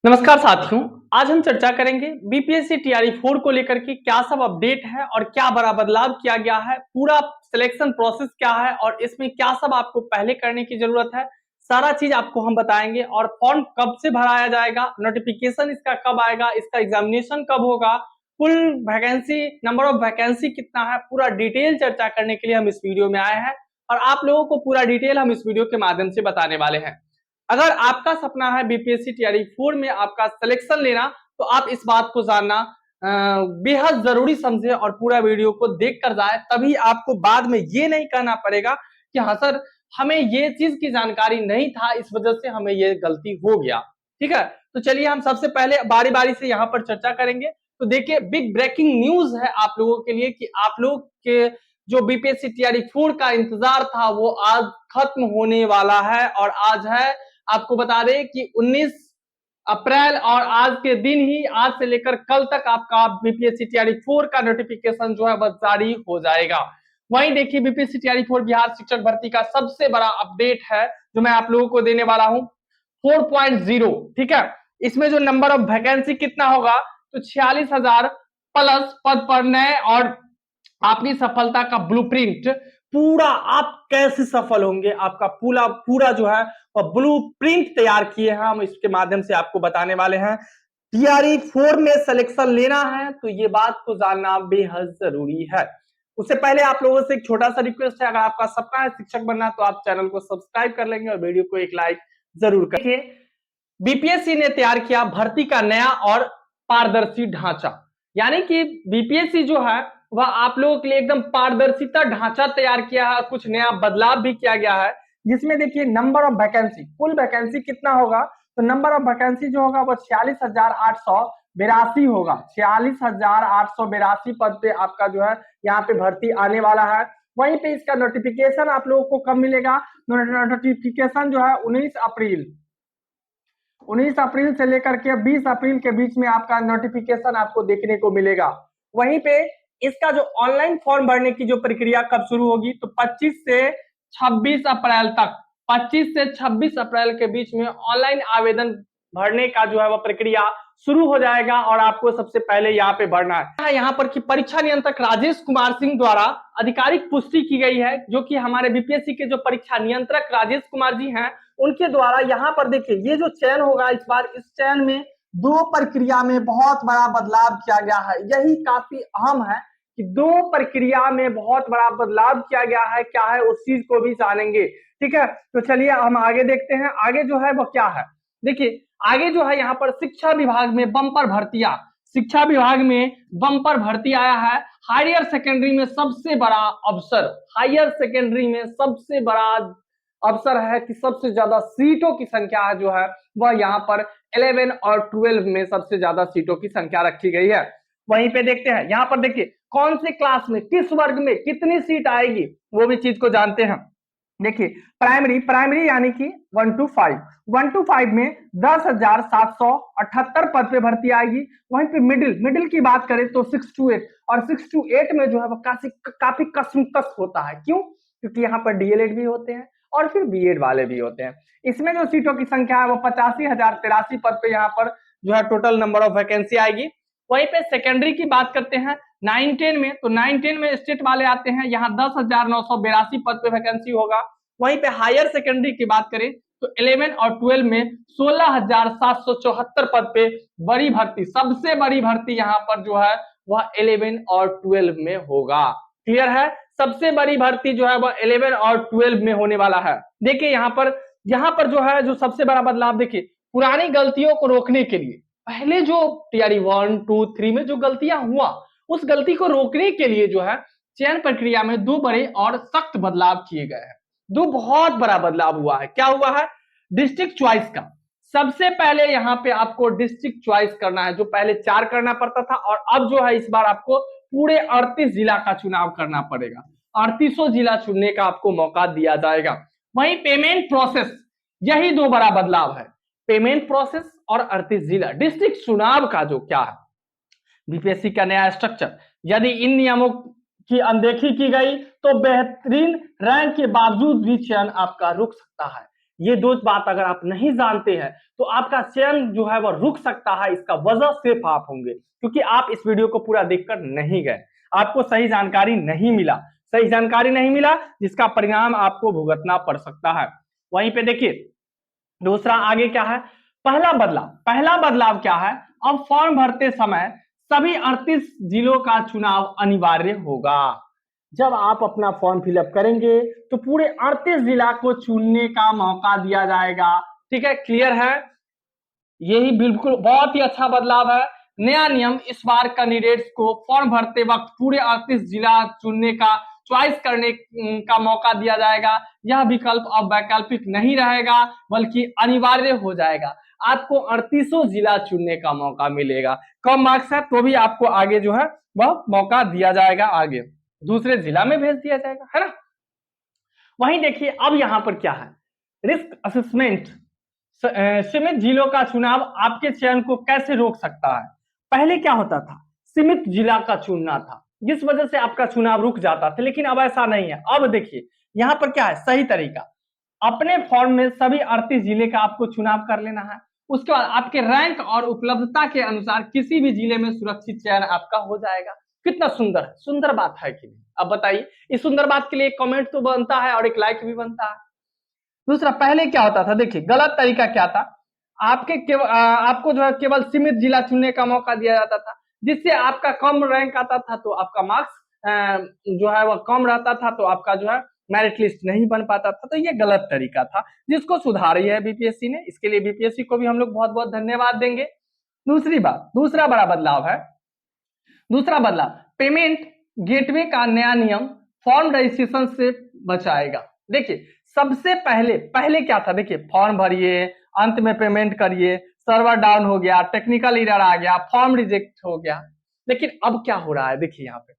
नमस्कार साथियों। आज हम चर्चा करेंगे बीपीएससी टीआरई 4 को लेकर के क्या सब अपडेट है और क्या बड़ा बदलाव किया गया है, पूरा सिलेक्शन प्रोसेस क्या है और इसमें क्या सब आपको पहले करने की जरूरत है। सारा चीज आपको हम बताएंगे और फॉर्म कब से भराया जाएगा, नोटिफिकेशन इसका कब आएगा, इसका एग्जामिनेशन कब होगा, कुल वैकेंसी, नंबर ऑफ वैकेंसी कितना है, पूरा डिटेल चर्चा करने के लिए हम इस वीडियो में आए हैं और आप लोगों को पूरा डिटेल हम इस वीडियो के माध्यम से बताने वाले हैं। अगर आपका सपना है बीपीएससी टीआरई 4 में आपका सिलेक्शन लेना, तो आप इस बात को जानना बेहद जरूरी समझे और पूरा वीडियो को देख कर जाए, तभी आपको बाद में ये नहीं कहना पड़ेगा कि हाँ सर हमें ये चीज की जानकारी नहीं था, इस वजह से हमें ये गलती हो गया। ठीक है, तो चलिए हम सबसे पहले बारी बारी से यहाँ पर चर्चा करेंगे। तो देखिए, बिग ब्रेकिंग न्यूज है आप लोगों के लिए कि आप लोग के जो बीपीएससी टीआरई 4 का इंतजार था वो आज खत्म होने वाला है। और आज है, आपको बता दें कि 19 अप्रैल और आज के दिन ही, आज से लेकर कल तक आपका बीपीएससी टीआरई 4 का नोटिफिकेशन जो है वह जारी हो जाएगा। वहीं देखिए, बीपीएससी टीआरई 4 बिहार शिक्षक भर्ती का सबसे बड़ा अपडेट है जो मैं आप लोगों को देने वाला हूं, 4.0। ठीक है, इसमें जो नंबर ऑफ वैकेंसी कितना होगा, तो 46,000 प्लस पद पर नए और आपकी सफलता का ब्लूप्रिंट, पूरा आप कैसे सफल होंगे, आपका पूरा पूरा जो है वह ब्लूप्रिंट तैयार किए हैं, हम इसके माध्यम से आपको बताने वाले हैं। टीआरई 4 में सिलेक्शन लेना है तो ये बात को जानना बेहद जरूरी है। उससे पहले आप लोगों से एक छोटा सा रिक्वेस्ट है, अगर आपका सपना है शिक्षक बनना तो आप चैनल को सब्सक्राइब कर लेंगे और वीडियो को एक लाइक जरूर करिए। बीपीएससी ने तैयार किया भर्ती का नया और पारदर्शी ढांचा, यानी कि बीपीएससी जो है वह आप लोगों के लिए एकदम पारदर्शिता ढांचा तैयार किया है और कुछ नया बदलाव भी किया गया है, जिसमें देखिए नंबर ऑफ वैकेंसी, कुल वैकेंसी कितना होगा, तो नंबर ऑफ वैकेंसी जो होगा वो 46,882 होगा। 46,882 पद पे आपका जो है यहाँ पे भर्ती आने वाला है। वहीं पे इसका नोटिफिकेशन आप लोगों को कब मिलेगा, नोटिफिकेशन जो है 19 अप्रैल से लेकर के 20 अप्रैल के बीच में आपका नोटिफिकेशन आपको देखने को मिलेगा। वहीं पे इसका जो ऑनलाइन फॉर्म भरने की जो प्रक्रिया कब शुरू होगी, तो 25 से 26 अप्रैल तक, 25 से 26 अप्रैल के बीच में ऑनलाइन आवेदन भरने का जो है वह प्रक्रिया शुरू हो जाएगा और आपको सबसे पहले यहाँ पे भरना है। यहाँ पर की परीक्षा नियंत्रक राजेश कुमार सिंह द्वारा आधिकारिक पुष्टि की गई है, जो कि हमारे बीपीएससी के जो परीक्षा नियंत्रक राजेश कुमार जी हैं उनके द्वारा यहाँ पर देखिए ये जो चयन होगा इस बार, इस चयन में दो प्रक्रिया में बहुत बड़ा बदलाव किया गया है। यही काफी अहम है कि दो प्रक्रिया में बहुत बड़ा बदलाव किया गया है, क्या है उस चीज को भी जानेंगे। ठीक है, तो चलिए हम आगे देखते हैं, आगे जो है वो क्या है। देखिए आगे जो है यहाँ पर शिक्षा विभाग में बम्पर भर्तियां, शिक्षा विभाग में बम्पर भर्ती आया है। हायर सेकेंडरी में सबसे बड़ा अवसर, हायर सेकेंडरी में सबसे बड़ा अवसर है कि सबसे ज्यादा सीटों की संख्या जो है वह यहाँ पर 11 और 12 में सबसे ज्यादा सीटों की संख्या रखी गई है। वहीं पे देखते हैं, यहाँ पर देखिए कौन से क्लास में किस वर्ग में कितनी सीट आएगी वो भी चीज को जानते हैं। देखिए प्राइमरी यानी कि 1 to 5, 1 to 5 में 10,778 पद पे भर्ती आएगी। वहीं पे मिडिल की बात करें तो 6 to 8, और 6 to 8 में जो है वो काफी कसमकस होता है। क्यों? क्योंकि यहाँ पर डीएलएड भी होते हैं और फिर बीएड वाले भी होते हैं। इसमें जो सीटों की संख्या है वो 85,083 पद पे यहाँ पर जो है टोटल नंबर ऑफ वैकेंसी आएगी। वहीं पे सेकेंडरी की बात करते हैं 9-10 में, तो 9-10 में स्टेट वाले आते हैं, यहाँ 10,982 पद पे वैकेंसी होगा। वहीं पे हायर सेकेंडरी की बात करें तो 11 और 12 में 16,774 पद पे बड़ी भर्ती, सबसे बड़ी भर्ती यहाँ पर जो है वह 11 और 12 में होगा। क्लियर है, सबसे बड़ी भर्ती जो है वह 11 और 12 में होने वाला है। देखिए यहाँ पर जो है जो सबसे बड़ा बदलाव, देखिए पुरानी गलतियों को रोकने के लिए पहले जो टीआरई 1, 2, 3 में जो गलतियां हुआ उस गलती को रोकने के लिए जो है चयन प्रक्रिया में दो बड़े और सख्त बदलाव किए गए हैं। दो बहुत बड़ा बदलाव हुआ है। क्या हुआ है? डिस्ट्रिक्ट चॉइस का। सबसे पहले यहाँ पे आपको डिस्ट्रिक्ट चॉइस करना है, जो पहले 4 करना पड़ता था और अब जो है इस बार आपको पूरे 38 जिला का चुनाव करना पड़ेगा। 38 जिला चुनने का आपको मौका दिया जाएगा। वहीं पेमेंट प्रोसेस, यही दो बड़ा बदलाव है, पेमेंट प्रोसेस और 38 जिला। डिस्ट्रिक्ट चुनाव का जो क्या है बीपीएससी का नया स्ट्रक्चर, यदि इन नियमों की अनदेखी की गई तो बेहतरीन रैंक के बावजूद भी चयन आपका रुक सकता है। ये दो बात अगर आप नहीं जानते हैं तो आपका चयन जो है वह रुक सकता है। इसका वजह सिर्फ आप होंगे, क्योंकि आप इस वीडियो को पूरा देखकर नहीं गए, आपको सही जानकारी नहीं मिला, सही जानकारी नहीं मिला, जिसका परिणाम आपको भुगतना पड़ सकता है। वहीं पे देखिए दूसरा आगे क्या है, पहला बदलाव क्या है, अब फॉर्म भरते समय सभी 38 जिलों का चुनाव अनिवार्य होगा। जब आप अपना फॉर्म फिलअप करेंगे तो पूरे 38 जिला को चुनने का मौका दिया जाएगा। ठीक है, क्लियर है? यही बिल्कुल बहुत ही अच्छा बदलाव है। नया नियम, इस बार कैंडिडेट्स को फॉर्म भरते वक्त पूरे 38 जिला चुनने का, चॉइस करने का मौका दिया जाएगा। यह विकल्प अब वैकल्पिक नहीं रहेगा बल्कि अनिवार्य हो जाएगा। आपको 38 जिला चुनने का मौका मिलेगा। कम मार्क्स है तो भी आपको आगे जो है वह मौका दिया जाएगा, आगे दूसरे जिला में भेज दिया जाएगा, है ना। वहीं देखिए अब यहां पर क्या है, रिस्क असेसमेंट, सीमित जिलों का चुनाव आपके चयन को कैसे रोक सकता है। पहले क्या होता था, सीमित जिला का चुनना था, जिस वजह से आपका चुनाव रुक जाता था, लेकिन अब ऐसा नहीं है। अब देखिए यहां पर क्या है, सही तरीका, अपने फॉर्म में सभी 38 जिले का आपको चुनाव कर लेना है। उसके बाद आपके रैंक और उपलब्धता के अनुसार किसी भी जिले में सुरक्षित चयन आपका हो जाएगा। कितना सुंदर है, सुंदर बात है कि नहीं? अब बताइए, इस सुंदर बात के लिए एक कमेंट तो बनता है और एक लाइक भी बनता है। दूसरा, पहले क्या होता था, देखिए गलत तरीका क्या था, आपको जो है केवल सीमित जिला चुनने का मौका दिया जाता था, जिससे आपका कम रैंक आता था तो आपका मार्क्स जो है वह कम रहता था, तो आपका जो है मेरिट लिस्ट नहीं बन पाता था। तो ये गलत तरीका था, जिसको सुधारी है बीपीएससी ने। इसके लिए बीपीएससी को भी हम लोग बहुत बहुत धन्यवाद देंगे। दूसरा बड़ा बदलाव है, पेमेंट गेटवे का नया नियम फॉर्म रजिस्ट्रेशन से बचाएगा। देखिए सबसे पहले क्या था, देखिए फॉर्म भरिए, अंत में पेमेंट करिए, सर्वर डाउन हो गया, टेक्निकल एरर आ गया, फॉर्म रिजेक्ट हो गया। लेकिन अब क्या हो रहा है, देखिए यहाँ पे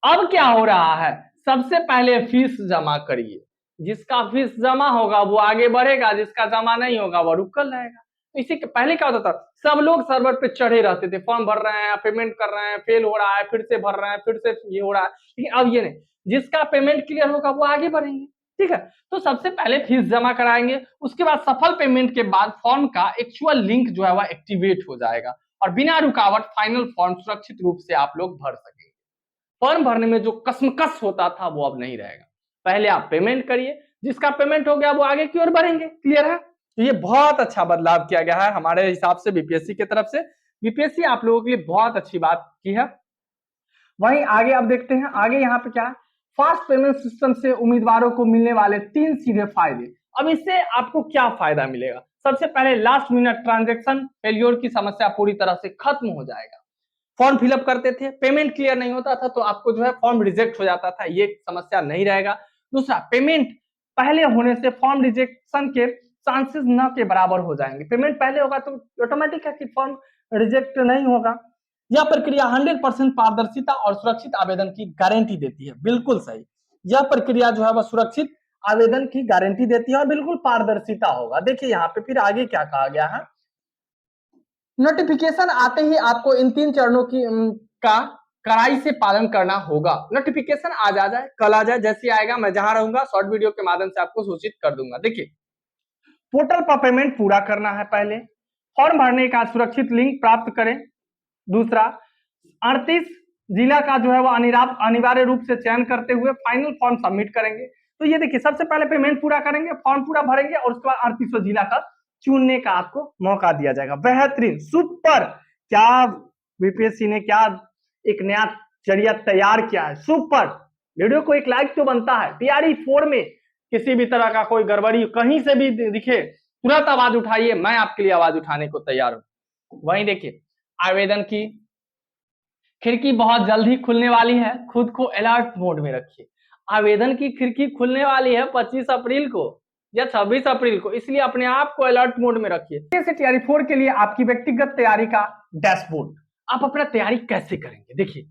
अब क्या हो रहा है, सबसे पहले फीस जमा करिए, जिसका फीस जमा होगा वो आगे बढ़ेगा, जिसका जमा नहीं होगा वो रुकल रहेगा। इसी के पहले क्या होता था, सब लोग सर्वर पे चढ़े रहते थे, फॉर्म भर रहे हैं, पेमेंट कर रहे हैं, फेल हो रहा है, फिर से भर रहे हैं, फिर से ये हो रहा है। लेकिन अब ये नहीं, जिसका पेमेंट क्लियर होगा वो आगे बढ़ेंगे। ठीक है, तो सबसे पहले फीस जमा कराएंगे, उसके बाद सफल पेमेंट के बाद फॉर्म का एक्चुअल लिंक जो है वह एक्टिवेट हो जाएगा और बिना रुकावट फाइनल फॉर्म सुरक्षित रूप से आप लोग भर सकेंगे। फॉर्म भरने में जो कसमकस होता था वो अब नहीं रहेगा। पहले आप पेमेंट करिए, जिसका पेमेंट हो गया वो आगे की ओर बढ़ेंगे। क्लियर है? तो ये बहुत अच्छा बदलाव किया गया है हमारे हिसाब से बीपीएससी की तरफ से। बीपीएससी आप लोगों के लिए बहुत अच्छी बात की है। वहीं आगे अब देखते हैं, आगे यहाँ पे क्या है, फास्ट पेमेंट सिस्टम से उम्मीदवारों को मिलने वाले 3 सीधे फायदे। अब इससे आपको क्या फायदा मिलेगा? सबसे पहले लास्ट मिनट ट्रांजैक्शन फेल्योर की समस्या पूरी तरह से खत्म हो जाएगा। फॉर्म फिलअप करते थे, पेमेंट क्लियर नहीं होता था तो आपको जो है फॉर्म रिजेक्ट हो जाता था, ये समस्या नहीं रहेगा। दूसरा, पेमेंट पहले होने से फॉर्म रिजेक्शन के चांसेस न के बराबर हो जाएंगे। पेमेंट पहले होगा तो ऑटोमेटिक है कि फॉर्म रिजेक्ट नहीं होगा। यह प्रक्रिया 100% पारदर्शिता और सुरक्षित आवेदन की गारंटी देती है। बिल्कुल सही, यह प्रक्रिया जो है वह सुरक्षित आवेदन की गारंटी देती है और बिल्कुल पारदर्शिता होगा। देखिए यहाँ पे फिर आगे क्या कहा गया है, नोटिफिकेशन आते ही आपको इन 3 चरणों की का कड़ाई से पालन करना होगा। नोटिफिकेशन आज आ जाए, कल आ जाए, जैसे आएगा मैं जहां रहूंगा शॉर्ट वीडियो के माध्यम से आपको सूचित कर दूंगा। देखिए पोर्टल पर पेमेंट पूरा करना है, पहले फॉर्म भरने का सुरक्षित लिंक प्राप्त करें। दूसरा, 38 जिला का जो है वो अनिवार्य रूप से चयन करते हुए फाइनल फॉर्म सबमिट करेंगे। तो ये देखिए सबसे पहले पेमेंट पूरा करेंगे, फॉर्म पूरा भरेंगे और उसके बाद 38 जिला का चुनने का आपको मौका दिया जाएगा। बेहतरीन, सुपर, क्या बीपीएससी ने क्या एक नया जरिया तैयार किया है, सुपर। वीडियो को एक लाइक तो बनता है। टीआरई 4 में किसी भी तरह का कोई गड़बड़ी कहीं से भी दिखे तुरंत आवाज उठाइए, मैं आपके लिए आवाज उठाने को तैयार हूं। वहीं देखिए आवेदन की खिड़की बहुत जल्दी खुलने वाली है, खुद को अलर्ट मोड में रखिए। आवेदन की खिड़की खुलने वाली है 25 अप्रैल को या 26 अप्रैल को, इसलिए अपने आप को अलर्ट मोड में रखिए। टीआरई 4 के लिए आपकी व्यक्तिगत तैयारी का डैशबोर्ड, आप अपना तैयारी कैसे करेंगे, देखिए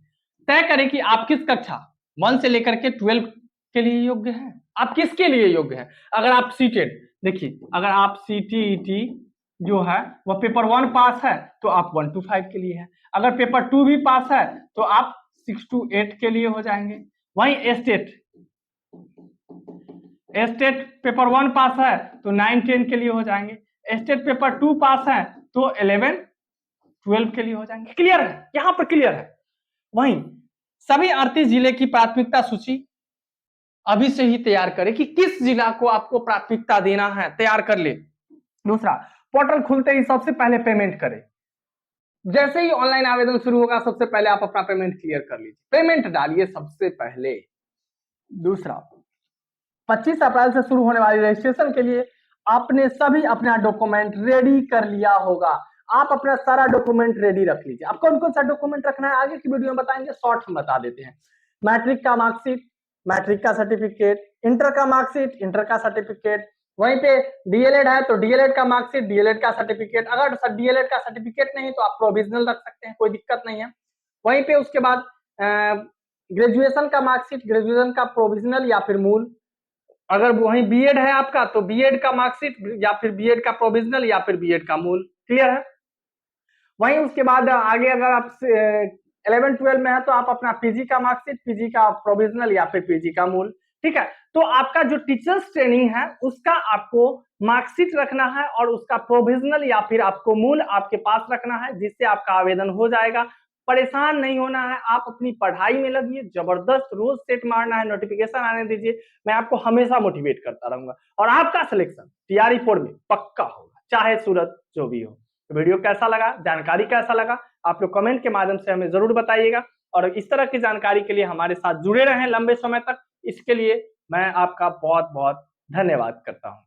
तय करें कि आप किस कक्षा 1 से लेकर के 12 के लिए योग्य हैं, आप किसके लिए योग्य हैं। अगर आप सीटेड, देखिए अगर आप सीटीईटी जो है वह पेपर 1 पास है तो आप 1 to 5 के लिए है, अगर पेपर 2 भी पास है तो आप 6 to 8 के लिए हो जाएंगे। वहीं स्टेट पेपर 1 पास है तो 9 10 के लिए हो जाएंगे, स्टेट पेपर 2 पास है तो 11 12 के लिए हो जाएंगे। क्लियर है, यहां पर क्लियर है। वहीं सभी 38 जिले की प्राथमिकता सूची अभी से ही तैयार करें कि किस जिला को आपको प्राथमिकता देना है, तैयार कर ले। दूसरा, पोर्टल खुलते ही सबसे पहले पेमेंट करें। जैसे ही ऑनलाइन आवेदन शुरू होगा सबसे पहले आप अपना पेमेंट क्लियर कर लीजिए, पेमेंट डालिए सबसे पहले। दूसरा, 25 अप्रैल से शुरू होने वाली रजिस्ट्रेशन के लिए आपने सभी अपना डॉक्यूमेंट रेडी कर लिया होगा। आप अपना सारा डॉक्यूमेंट रेडी रख लीजिए। आप कौन कौन सा डॉक्यूमेंट रखना है आगे की वीडियो में बताएंगे, शॉर्ट हम बता देते हैं। मैट्रिक का मार्कशीट, मैट्रिक का सर्टिफिकेट, इंटर का मार्कशीट, इंटर का सर्टिफिकेट, वहीं पे डीएलएड है तो डीएलएड का मार्कशीट, डीएलएड का सर्टिफिकेट। अगर डीएलएड का सर्टिफिकेट नहीं तो आप प्रोविजनल रख सकते हैं, कोई दिक्कत नहीं है। वहीं पे उसके बाद ग्रेजुएशन का मार्कशीट, ग्रेजुएशन का प्रोविजनल या फिर मूल। अगर वहीं बीएड है आपका तो बीएड का मार्कशीट या फिर बीएड का प्रोविजनल या फिर बीएड का मूल। क्लियर है। वहीं उसके बाद आगे अगर आप 11 12 में है तो आप अपना पीजी का मार्कशीट, पीजी का प्रोविजनल या फिर पीजी का मूल। ठीक है, तो आपका जो टीचर्स ट्रेनिंग है उसका आपको मार्कशीट रखना है और उसका प्रोविजनल या फिर आपको मूल आपके पास रखना है, जिससे आपका आवेदन हो जाएगा। परेशान नहीं होना है, आप अपनी पढ़ाई में लगिए, जबरदस्त रोज सेट मारना है, नोटिफिकेशन आने दीजिए। मैं आपको हमेशा मोटिवेट करता रहूंगा और आपका सिलेक्शन टीआरई 4 में पक्का होगा, चाहे सूरत जो भी हो। तो वीडियो कैसा लगा, जानकारी कैसा लगा, आप लोग कमेंट के माध्यम से हमें जरूर बताइएगा। और इस तरह की जानकारी के लिए हमारे साथ जुड़े रहें लंबे समय तक, इसके लिए मैं आपका बहुत बहुत धन्यवाद करता हूं।